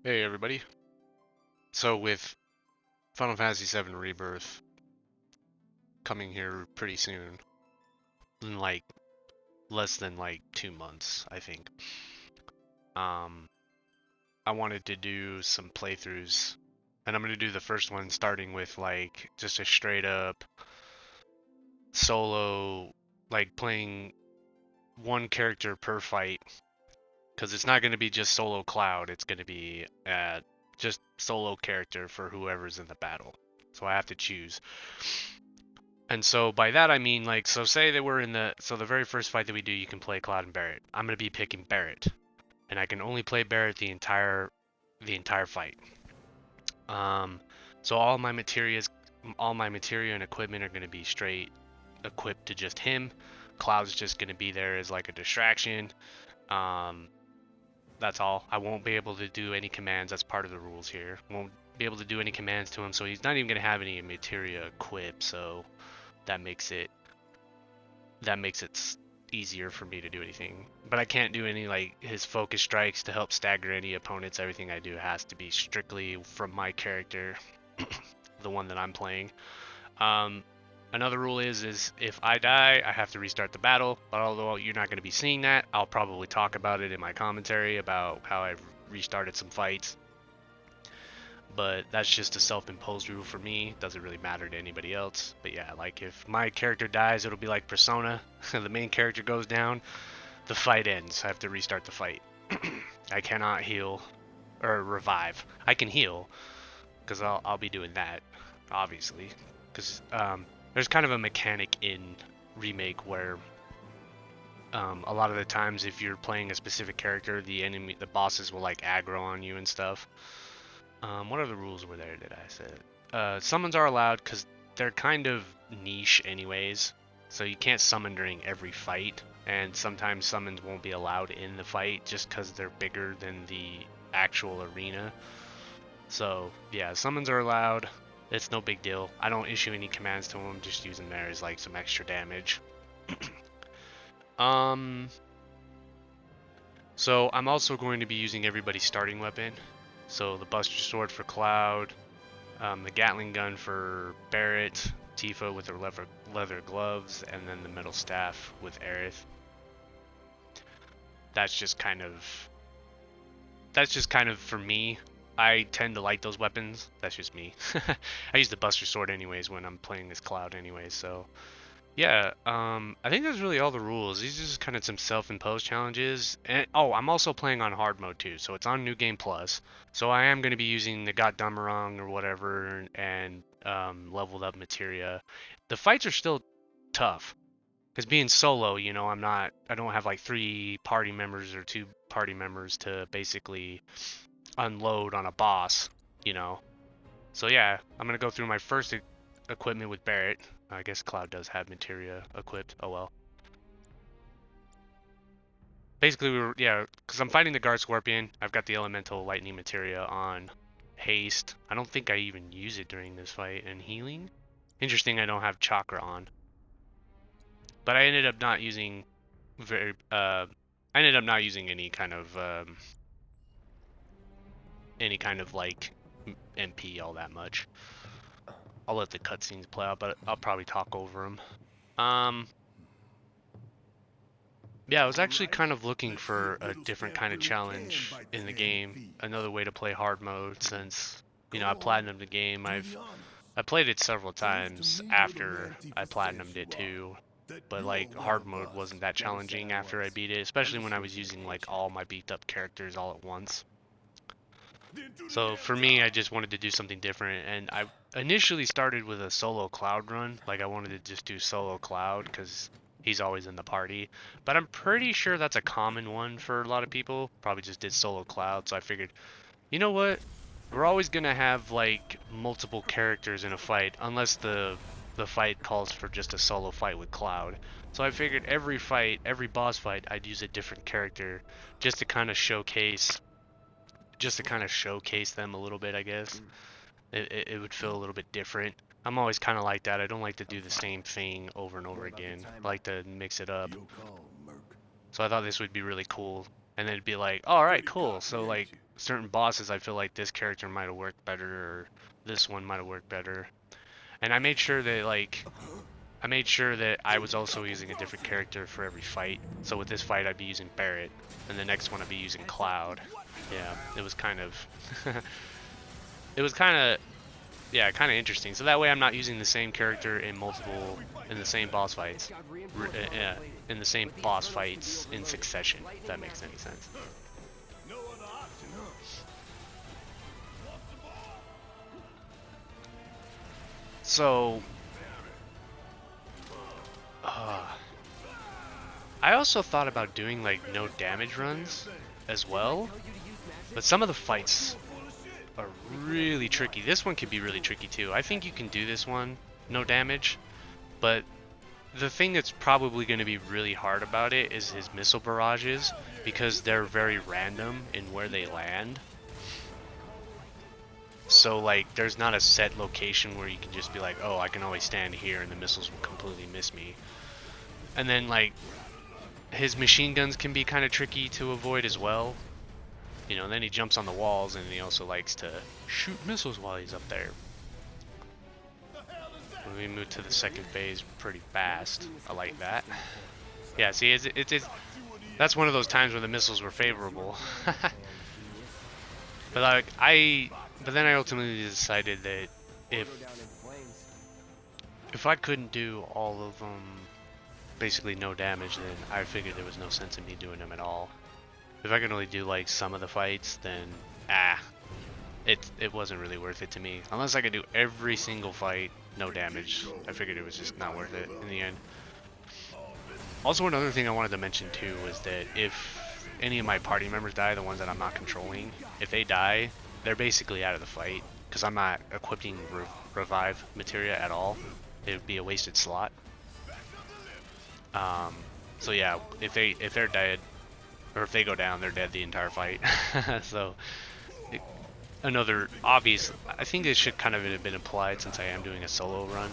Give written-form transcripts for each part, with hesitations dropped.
Hey everybody. So with Final Fantasy VII Rebirth coming here pretty soon, in like less than like 2 months, I think. Um, I wanted to do some playthroughs, and I'm gonna do the first one starting with like just a straight up solo, like playing one character per fight, because it's not gonna be just solo Cloud. It's gonna be just solo character for whoever's in the battle. So I have to choose. And so by that I mean like so say that we're in the very first fight that we do you can play Cloud and Barret. I'm gonna be picking Barret. And I can only play Barret the entire fight. Um so all my materia and equipment are gonna be straight equipped to just him. Cloud's just gonna be there as like a distraction. Um that's all. I won't be able to do any commands, that's part of the rules here. Won't be able to do any commands to him, so he's not even gonna have any materia equipped, so that makes it easier for me to do anything. But I can't do any like his focus strikes to help stagger any opponents. Everything I do has to be strictly from my character, the one that I'm playing. Um, Another rule is if I die, I have to restart the battle. But although you're not going to be seeing that, I'll probably talk about it in my commentary about how I've restarted some fights. But that's just a self-imposed rule for me. Doesn't really matter to anybody else. But yeah, like if my character dies, it'll be like Persona. The main character goes down, the fight ends. I have to restart the fight. I cannot heal or revive. I can heal because I'll be doing that, obviously. Because there's kind of a mechanic in Remake where a lot of the times if you're playing a specific character, the bosses will like aggro on you and stuff. What other rules were there that I said? Summons are allowed because they're kind of niche anyways. So you can't summon during every fight, and sometimes summons won't be allowed in the fight just because they're bigger than the actual arena. So yeah, summons are allowed. It's no big deal. I don't issue any commands to them, just use them there as like some extra damage. um, so I'm also going to be using everybody's starting weapon. So the Buster Sword for Cloud, the Gatling gun for Barret, Tifa with her leather gloves, and then the metal staff with Aerith. That's just kind of for me. I tend to like those weapons. That's just me. I use the Buster Sword anyways when I'm playing this Cloud anyways. So yeah, I think that's really all the rules. These are just kind of some self-imposed challenges. And oh, I'm also playing on hard mode too, so it's on New Game Plus. So I am going to be using the Got Dumarong or whatever and leveled up materia. The fights are still tough because being solo, I don't have like 3 party members or 2 party members to basically unload on a boss, you know. So yeah, I'm gonna go through my first equipment with Barret. I guess Cloud does have materia equipped. Oh well. Basically, because I'm fighting the Guard Scorpion. I've got the Elemental Lightning materia on haste. I don't think I even use it during this fight. And healing. Interesting, I don't have chakra on. But I ended up not using any kind of like MP all that much. I'll let the cutscenes play out, but I'll probably talk over them. Um, Yeah, I was actually kind of looking for a different kind of challenge in the game, another way to play hard mode since, I platinumed the game. I played it several times after I platinumed it too, but like hard mode wasn't that challenging after I beat it, especially when I was using like all my beefed up characters all at once. So for me, I just wanted to do something different, and I initially started with a solo Cloud run. Like I wanted to just do solo Cloud because he's always in the party. But I'm pretty sure that's a common one for a lot of people. Probably just did solo Cloud, so I figured, you know what? We're always gonna have like multiple characters in a fight, unless the fight calls for just a solo fight with Cloud. So I figured every fight, every boss fight, I'd use a different character just to kind of showcase them a little bit, I guess. It would feel a little bit different. I'm always kind of like that. I don't like to do the same thing over and over again. I like to mix it up. So I thought this would be really cool. And then it'd be like, all right, cool. So like certain bosses, I feel like this character might have worked better, or this one might have worked better. And I made sure that I was also using a different character for every fight. So with this fight, I'd be using Barret, and the next one I'd be using Cloud. Yeah, it was kind of, it was kind of, yeah, kind of interesting. So that way, I'm not using the same character in the same boss fights, in the same boss fights in succession. If that makes any sense. So, I also thought about doing like no damage runs as well, but some of the fights are really tricky. This one could be really tricky too. I think you can do this one no damage, but the thing that's probably going to be really hard about it is his missile barrages, because they're very random in where they land. So like there's not a set location where you can just be like, oh, I can always stand here and the missiles will completely miss me. And then like his machine guns can be kind of tricky to avoid as well. You know, and then he jumps on the walls, and he also likes to shoot missiles while he's up there. We move to the second phase pretty fast. I like that. Yeah, see, that's one of those times where the missiles were favorable. But then I ultimately decided that if I couldn't do all of them, basically no damage, then I figured there was no sense in me doing them at all. If I could only do like some of the fights, then it wasn't really worth it to me. Unless I could do every single fight no damage, I figured it was just not worth it in the end. Also, another thing I wanted to mention too was that if any of my party members die, the ones that I'm not controlling, if they die, they're basically out of the fight, because I'm not equipping revive materia at all. It would be a wasted slot. So yeah, if they're dead, or if they go down, they're dead the entire fight. So another obvious, I think it should kind of have been applied since I am doing a solo run,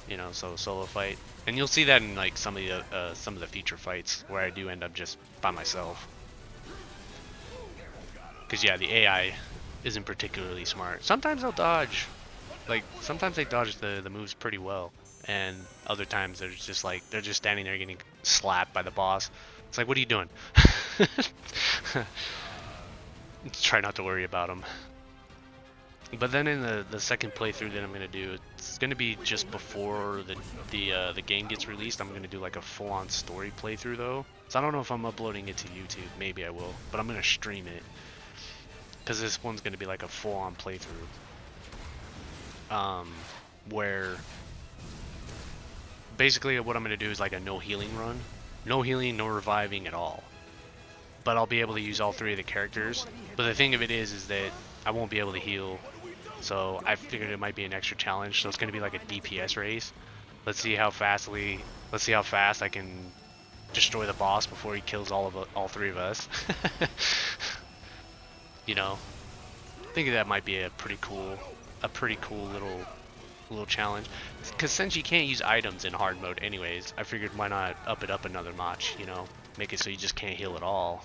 you know, so solo fight. And you'll see that in like some of the feature fights where I do end up just by myself. Because yeah, the AI isn't particularly smart. Sometimes they'll dodge, like sometimes they dodge the moves pretty well, and other times they're just like they're just standing there getting slapped by the boss. It's like, what are you doing? Try not to worry about them. But then in the second playthrough that I'm gonna do, it's gonna be just before the game gets released. I'm gonna do like a full-on story playthrough though. So I don't know if I'm uploading it to YouTube. Maybe I will, but I'm gonna stream it because this one's gonna be like a full-on playthrough. Where basically what I'm gonna do is like a no healing run, no healing, no reviving at all. But I'll be able to use all three of the characters. But the thing of it is that I won't be able to heal. So I figured it might be an extra challenge. So it's going to be like a DPS race. Let's see how fast I can destroy the boss before he kills all three of us. You know, I think that might be a pretty cool little challenge. Because since you can't use items in hard mode anyways, I figured why not up it up another notch, you know, make it so you just can't heal at all.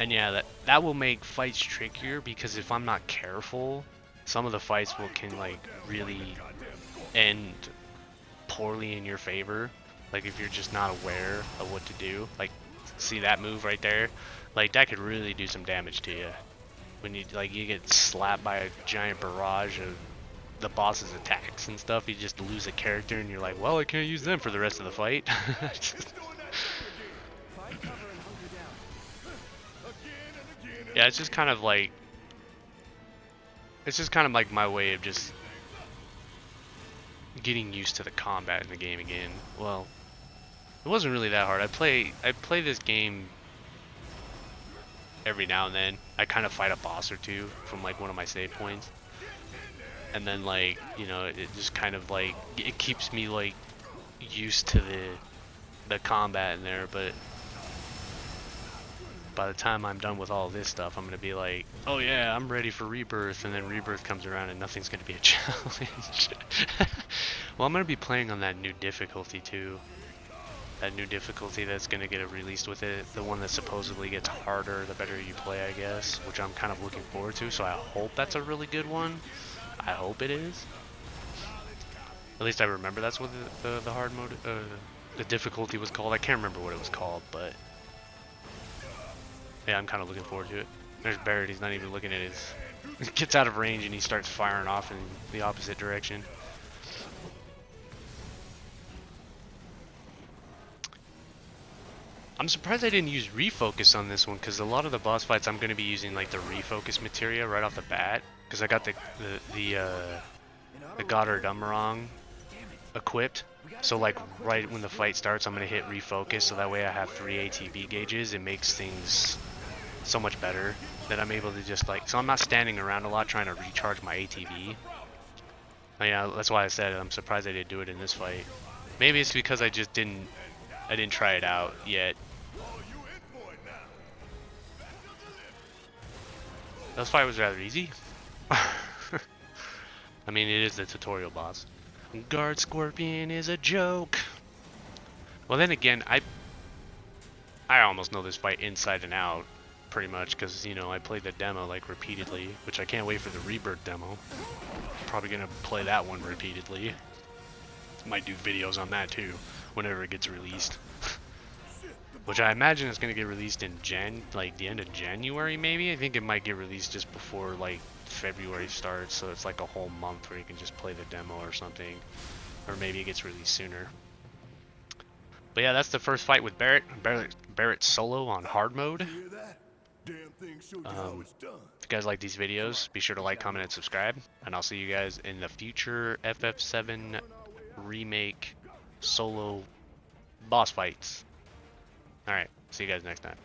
And yeah, that will make fights trickier, because if I'm not careful, some of the fights can like really end poorly in your favor. Like if you're just not aware of what to do. Like, see that move right there? Like that could really do some damage to you. When you get slapped by a giant barrage of the boss's attacks and stuff, you just lose a character and you're like, well, I can't use them for the rest of the fight. Yeah, it's just kind of like my way of just getting used to the combat in the game again. Well, it wasn't really that hard. I play this game every now and then. I kind of fight a boss or two from like one of my save points, and then like, you know, it just kind of like it keeps me like used to the combat in there. But by the time I'm done with all this stuff, I'm gonna be like, oh yeah, I'm ready for Rebirth, and then Rebirth comes around and nothing's gonna be a challenge. Well, I'm gonna be playing on that new difficulty too, that new difficulty that's gonna get released with it, the one that supposedly gets harder the better you play, I guess, which I'm kind of looking forward to. So I hope that's a really good one. I hope it is. At least I remember that's what the hard mode, the difficulty was called. I can't remember what it was called, but yeah, I'm kind of looking forward to it. There's Barret. He's not even looking at his. He gets out of range and he starts firing off in the opposite direction. I'm surprised I didn't use refocus on this one, because a lot of the boss fights I'm going to be using like the refocus materia right off the bat, because I got the Goddard Umrong equipped. So like right when the fight starts, I'm going to hit refocus, so that way I have 3 ATB gauges. It makes things so much better that I'm able to just like, so I'm not standing around a lot trying to recharge my ATB. Yeah, that's why I said I'm surprised I didn't do it in this fight. Maybe it's because I didn't try it out yet. This fight was rather easy. I mean, it is the tutorial boss. Guard Scorpion is a joke. Well, then again, I almost know this fight inside and out, pretty much, because, you know, I played the demo, like, repeatedly, which I can't wait for the Rebirth demo. Probably gonna play that one repeatedly. Might do videos on that, too, whenever it gets released. Which I imagine is gonna get released in like, the end of January, maybe? I think it might get released just before, like, February starts, so it's like a whole month where you can just play the demo or something. Or maybe it gets released sooner. But yeah, that's the first fight with Barret. Barret solo on hard mode. If you guys like these videos, be sure to like, comment, and subscribe. And I'll see you guys in the future FF7 Remake solo boss fights. Alright, see you guys next time.